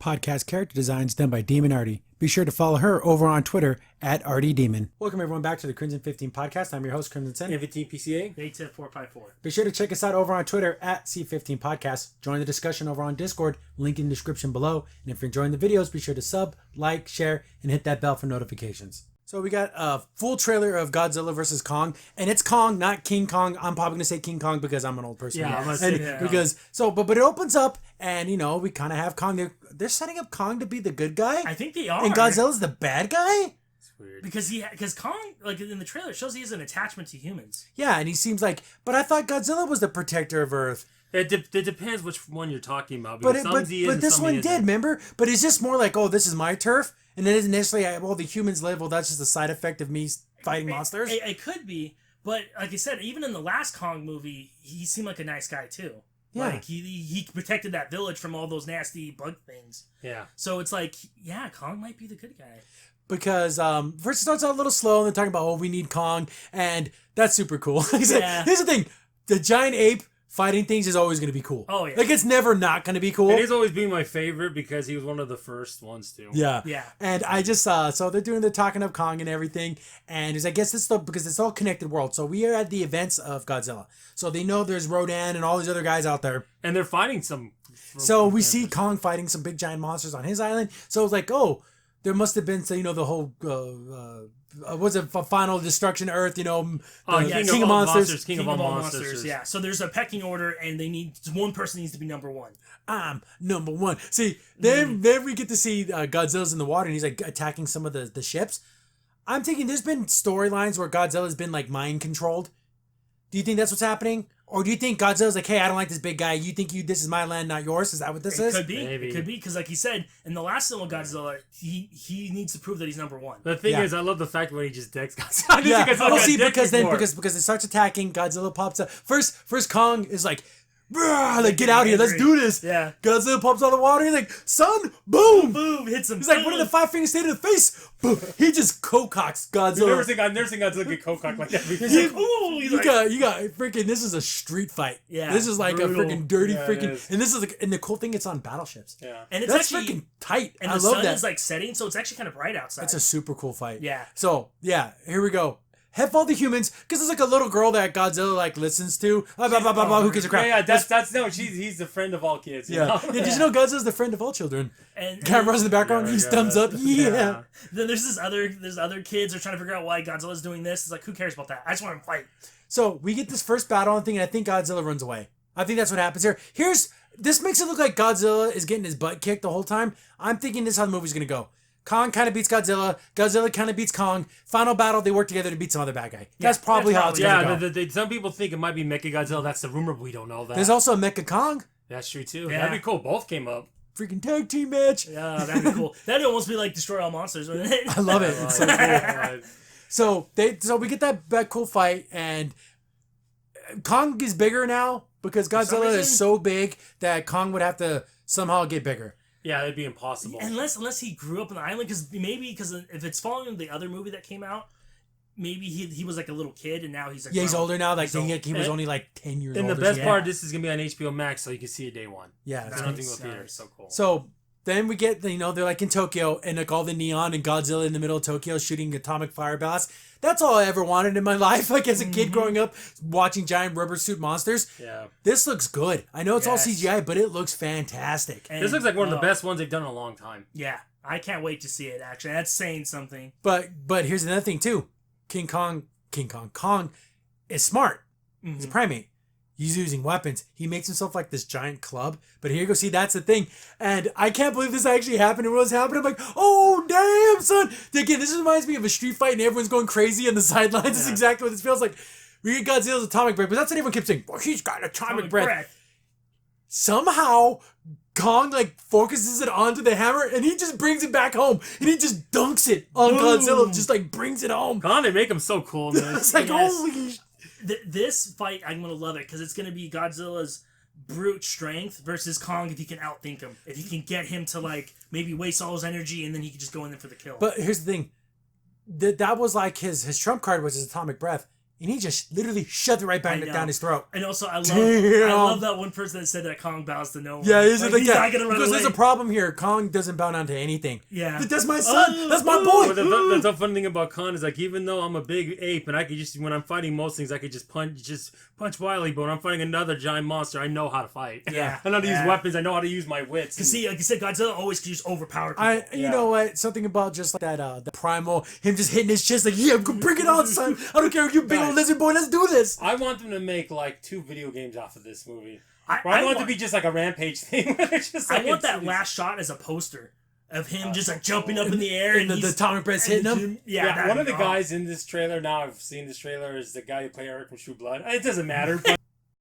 podcast character designs done by Demon Artie. Be sure to follow her over on Twitter at ArtieDemon. Welcome everyone back to the Crimson 15 podcast. I'm your host, Crimson Sen. M15 PCA. A454. Be sure to check us out over on Twitter at C15 Podcast. Join the discussion over on Discord, link in the description below. And if you're enjoying the videos, be sure to sub, like, share, and hit that bell for notifications. So we got a full trailer of Godzilla vs. Kong, and it's Kong, not King Kong. I'm probably gonna say King Kong because I'm an old person. Yeah, I'm gonna say that. But it opens up, and we kind of have Kong. They're setting up Kong to be the good guy. I think they are. And Godzilla's the bad guy. It's weird because Kong, like in the trailer, shows he has an attachment to humans. Yeah, and he seems like. But I thought Godzilla was the protector of Earth. It depends which one you're talking about. But this one did, remember? But it's just more like, oh, this is my turf. And it isn't necessarily, well, the humans live. Well, that's just a side effect of me fighting monsters. It could be. But like I said, even in the last Kong movie, he seemed like a nice guy, too. Yeah. Like, he protected that village from all those nasty bug things. Yeah. So it's like, yeah, Kong might be the good guy. Because first it starts out a little slow, and they're talking about, oh, we need Kong. And that's super cool. Yeah. Here's the thing. The giant ape fighting things is always going to be cool. Oh, yeah. Like, it's never not going to be cool. It has always been my favorite because he was one of the first ones, too. Yeah. Yeah. And I just, so they're talking of Kong and everything. And I guess because it's all connected world. So we are at the events of Godzilla. So they know there's Rodan and all these other guys out there. And they're fighting some... So we see Kong fighting some big giant monsters on his island. So it's like, oh, there must have been, the whole... was it final destruction of Earth? King of Monsters. King of all monsters. Yeah. So there's a pecking order, and one person needs to be number one. I'm number one. See, then we get to see Godzilla's in the water, and he's like attacking some of the ships. I'm thinking there's been storylines where Godzilla's been like mind controlled. Do you think that's what's happening? Or do you think Godzilla's like, hey, I don't like this big guy. You think this is my land, not yours? Is that what this is? Could be. Maybe. It could be, because like he said, in the last film of Godzilla, he needs to prove that he's number one. The thing is, I love the fact when he just decks Godzilla. Yeah. Because it starts attacking, Godzilla pops up. First Kong is like, get out here, let's do this. Yeah. Godzilla pops out of the water, he's like, son, boom! Boom, hits him. He's like, what are the 5 fingers stay to the face? Boom. He just co-cocks Godzilla. I've never seen Godzilla get cocked like that. You got freaking, this is a street fight. Yeah. This is like brutal. a freaking dirty and this is like, and the cool thing, it's on battleships. Yeah. And it's That's actually freaking tight. And I the love sun that. is like setting, so it's actually kind of bright outside. It's a super cool fight. Yeah. So, yeah, here we go. Have all the humans, because there's like a little girl that Godzilla like listens to. Who gives a crap? Yeah, he's the friend of all kids. Yeah. Did you know Godzilla's the friend of all children? And Cameras in the background, he thumbs up. Yeah. Then there's other kids are trying to figure out why Godzilla's doing this. It's like, who cares about that? I just want him to fight. So we get this first battle thing, and I think Godzilla runs away. I think that's what happens here. This makes it look like Godzilla is getting his butt kicked the whole time. I'm thinking this is how the movie's gonna go. Kong kind of beats Godzilla. Godzilla kind of beats Kong. Final battle, they work together to beat some other bad guy. That's probably how it's going to go. Some people think it might be Mechagodzilla. That's the rumor, but we don't know that. There's also a Mecha Kong. That's true, too. Yeah. That'd be cool. Both came up. Freaking tag team match. Yeah, that'd be cool. That'd almost be like Destroy All Monsters, wouldn't it? I love it. It's so cool. So we get that cool fight, and Kong is bigger now because Godzilla is so big that Kong would have to somehow get bigger. Yeah, it'd be impossible. Unless he grew up on the island, because if it's following the other movie that came out, maybe he was like a little kid and now he's like... Yeah, he's older now. Like he was only like 10 years old. And the best part, this is going to be on HBO Max, so you can see it day one. Yeah. It's nothing with theater. It's so cool. So then we get, they're like in Tokyo, and like all the neon and Godzilla in the middle of Tokyo shooting atomic fire blasts. That's all I ever wanted in my life. Like as a kid growing up, watching giant rubber suit monsters. Yeah. This looks good. I know it's all CGI, but it looks fantastic. This looks like one of the best ones they've done in a long time. Yeah. I can't wait to see it, actually. That's saying something. But here's another thing, too. Kong is smart. He's a primate. He's using weapons. He makes himself like this giant club. But here you go. See, that's the thing. And I can't believe this actually happened. It was happening. I'm like, oh, damn, son. Again, this reminds me of a street fight and everyone's going crazy on the sidelines. Yeah. This is exactly what this feels like. We get Godzilla's atomic breath, but that's what everyone keeps saying. Well, he's got atomic breath. Somehow, Kong focuses it onto the hammer and he just brings it back home. And he just dunks it on Godzilla. Just brings it home. God, they make him so cool, man. It's like, holy shit. This fight, I'm going to love it because it's going to be Godzilla's brute strength versus Kong if he can outthink him. If he can get him to maybe waste all his energy and then he can just go in there for the kill. But here's the thing. That was his trump card was his atomic breath. And he just literally shoved it right back I know. down his throat. And also, I Damn. love that one person that said that Kong bows to no one. Yeah, he's not not gonna run because away. there's a problem here. Kong doesn't bow down to anything. Yeah. That's my son. Oh, That's my But boy. the fun thing about Khan is like, even though I'm a big ape and I could just, when I'm fighting most things, I could just punch wildly. But when I'm fighting another giant monster, I know how to fight. Yeah. I know how to use Yeah. weapons. I know how to use my wits. Because see, like you said, Godzilla always can just overpower people. You know what? Something about just like that, the primal, him just hitting his chest like, yeah, bring it on, son. I don't care if you big old lizard boy. Let's do this. I want them to make like 2 video games off of this movie. I I want it to be just like a Rampage thing. Where it's just I like want that it's- last shot as a poster of him just like jumping up in the air And the atomic breath hitting him. Yeah, one of the guys in this trailer, now I've seen this trailer, is the guy who played Eric from True Blood. It doesn't matter, but